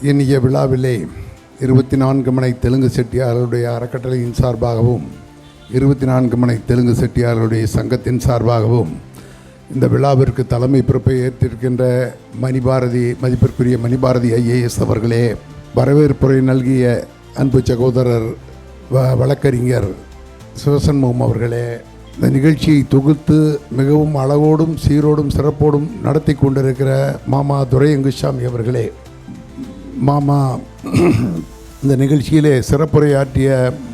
இன்றைய விழாவிலே 24 மனை தெலுங்கு செட்டியார்களுடைய அறக்கட்டளையின் சார்பாகவும் 24 மனை தெலுங்கு செட்டியார்களுடைய சங்கத்தின் சார்பாகவும் இந்த விழாவிற்கு தலைமை பொறுப்பை ஏற்றிருக்கின்ற மதிப்பிற்குரிய மணிபாரதி IAS அவர்களே, வரவேற்புரை நல்கிய அன்பு சகோதரர் வழக்கறிஞர் சிவசண்முகம் அவர்களே, இந்த நிகழ்ச்சியை தொகுத்து மிகவும் அழகோடும் சீரோடும் சிறப்போடும் நடத்தி கொண்டிருக்கிற மாமா துரையங்குசாமி அவர்களே, மாமா இந்த நிகழ்ச்சியிலே சிறப்புரையாற்றிய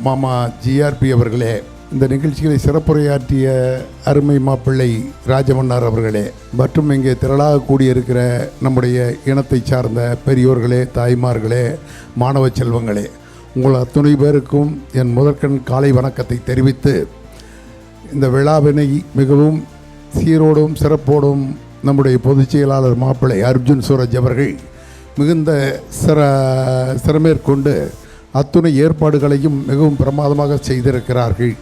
மாமா GRP அவர்களே, இந்த நிகழ்ச்சிகளை சிறப்புரையாற்றிய அருமை மாப்பிள்ளை ராஜமன்னார் அவர்களே, மற்றும் இங்கே திரளாக கூடியிருக்கிற நம்முடைய இனத்தை சார்ந்த பெரியோர்களே, தாய்மார்களே, மாணவ செல்வங்களே, உங்கள் அத்துணை பேருக்கும் என் முதற்கண் காலை வணக்கத்தை தெரிவித்து, இந்த விழாவினை மிகவும் சீரோடும் சிறப்போடும் நம்முடைய பொதுச் செயலாளர் மாப்பிள்ளை அர்ஜுன் சூரஜ் அவர்கள் மிகுந்த சிரமேற்கொண்டு அத்துணை ஏற்பாடுகளையும் மிகவும் பிரமாதமாக செய்திருக்கிறார்கள்.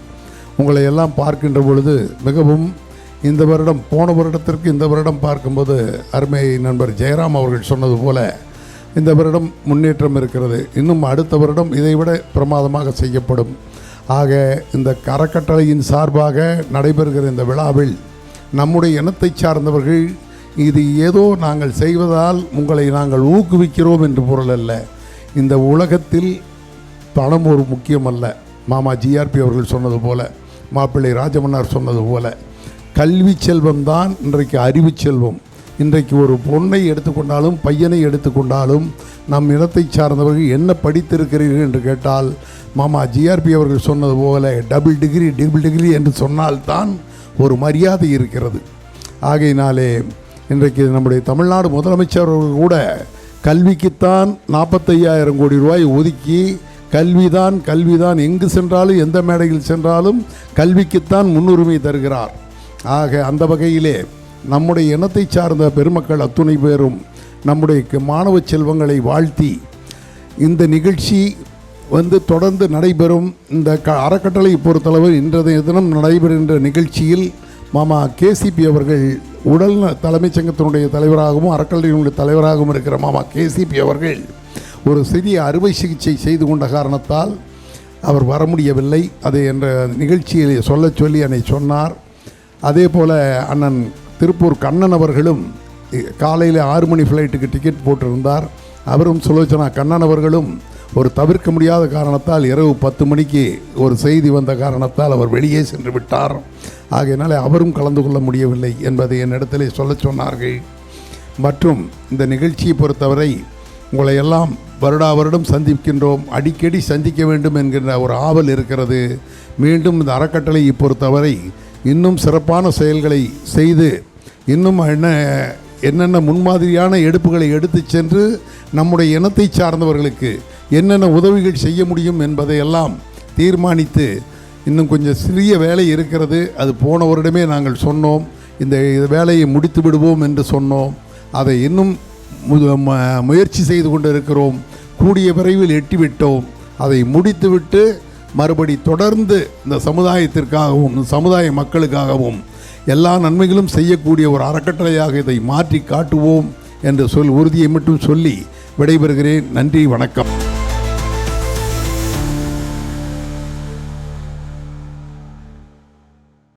உங்களை எல்லாம் பார்க்கின்ற பொழுது மிகவும் இந்த வருடம் போன வருடத்திற்கு இந்த வருடம் பார்க்கும்போது அருமை நண்பர் ஜெயராம் அவர்கள் சொன்னது போல இந்த வருடம் முன்னேற்றம் இருக்கிறது. இன்னும் அடுத்த வருடம் இதைவிட பிரமாதமாக செய்யப்படும். ஆக இந்த அறக்கட்டளையின் சார்பாக நடைபெறுகிற இந்த விழாவில் நம்முடைய இனத்தை சார்ந்தவர்கள் இது ஏதோ நாங்கள் செய்வதால் உங்களை நாங்கள் ஊக்குவிக்கிறோம் என்று பொருள் அல்ல. இந்த உலகத்தில் பணம் ஒரு முக்கியமல்ல. மாமா GRP அவர்கள் சொன்னது போல, மாப்பிள்ளை ராஜமன்னார் சொன்னது போல, கல்வி செல்வம்தான் இன்றைக்கு அறிவு செல்வம். இன்றைக்கு ஒரு பொண்ணை எடுத்துக்கொண்டாலும் பையனை எடுத்துக்கொண்டாலும் நம் இனத்தை சார்ந்தவர்கள் என்ன படித்திருக்கிறீர்கள் என்று கேட்டால் மாமா GRP அவர்கள் சொன்னது போல டபுள் டிகிரி என்று சொன்னால்தான் ஒரு மரியாதை இருக்கிறது. ஆகையினாலே இன்றைக்கு நம்முடைய தமிழ்நாடு முதலமைச்சர் அவர்கள் கூட கல்விக்குத்தான் 45,000 கோடி ரூபாய் ஒதுக்கி கல்விதான் எங்கு சென்றாலும் எந்த மேடையில் சென்றாலும் கல்விக்குத்தான் முன்னுரிமை தருகிறார். ஆக அந்த வகையிலே நம்முடைய இனத்தை சார்ந்த பெருமக்கள் அத்துணை பேரும் நம்முடைய மாணவ செல்வங்களை வாழ்த்தி இந்த நிகழ்ச்சி தொடர்ந்து நடைபெறும். இந்த அறக்கட்டளை பொறுத்தளவு இன்றைய தினம் நடைபெறுகின்ற நிகழ்ச்சியில் மாமா KCP அவர்கள் உடல் தலைமைச் சங்கத்தினுடைய தலைவராகவும் அறக்கட்டளையினுடைய தலைவராகவும் இருக்கிற மாமா KCP அவர்கள் ஒரு சிறிய அறுவை சிகிச்சை செய்து கொண்ட காரணத்தால் அவர் வர முடியவில்லை. அதை என்ற நிகழ்ச்சியில் சொல்லி என்னை சொன்னார். அதே போல் அண்ணன் திருப்பூர் கண்ணன் அவர்களும் காலையில் 6 மணி ஃப்ளைட்டுக்கு டிக்கெட் போட்டிருந்தார். அவரும் சுலோச்சனா கண்ணன் அவர்களும் ஒரு தவிர்க்க முடியாத காரணத்தால் இரவு 10 மணிக்கு ஒரு செய்தி வந்த காரணத்தால் அவர் வெளியே சென்று விட்டார். ஆகையினாலே அவரும் கலந்து கொள்ள முடியவில்லை என்பதை என்னிடத்திலே சொன்னார்கள். மற்றும் இந்த நிகழ்ச்சியை பொறுத்தவரை உங்களை எல்லாம் வருடம் சந்திக்கின்றோம், அடிக்கடி சந்திக்க வேண்டும் என்கின்ற ஒரு ஆவல் இருக்கிறது. மீண்டும் இந்த அறக்கட்டளையை பொறுத்தவரை இன்னும் சிறப்பான செயல்களை செய்து இன்னும் என்னென்ன முன்மாதிரியான எடுப்புகளை எடுத்து சென்று நம்முடைய இனத்தை சார்ந்தவர்களுக்கு என்னென்ன உதவிகள் செய்ய முடியும் என்பதையெல்லாம் தீர்மானித்து இன்னும் கொஞ்சம் சிறிய வேலை இருக்கிறது. அது போன வருடமே நாங்கள் சொன்னோம், இந்த வேலையை முடித்து விடுவோம் என்று சொன்னோம். அதை இன்னும் முயற்சி செய்து கொண்டு இருக்கிறோம். கூடிய விரைவில் எட்டிவிட்டோம். அதை முடித்துவிட்டு மறுபடி தொடர்ந்து இந்த சமுதாயத்திற்காகவும் சமுதாய மக்களுக்காகவும் எல்லா நன்மைகளும் செய்யக்கூடிய ஒரு அறக்கட்டளையாக இதை மாற்றி காட்டுவோம் என்று உறுதியை மட்டும் சொல்லி விடைபெறுகிறேன். நன்றி, வணக்கம்.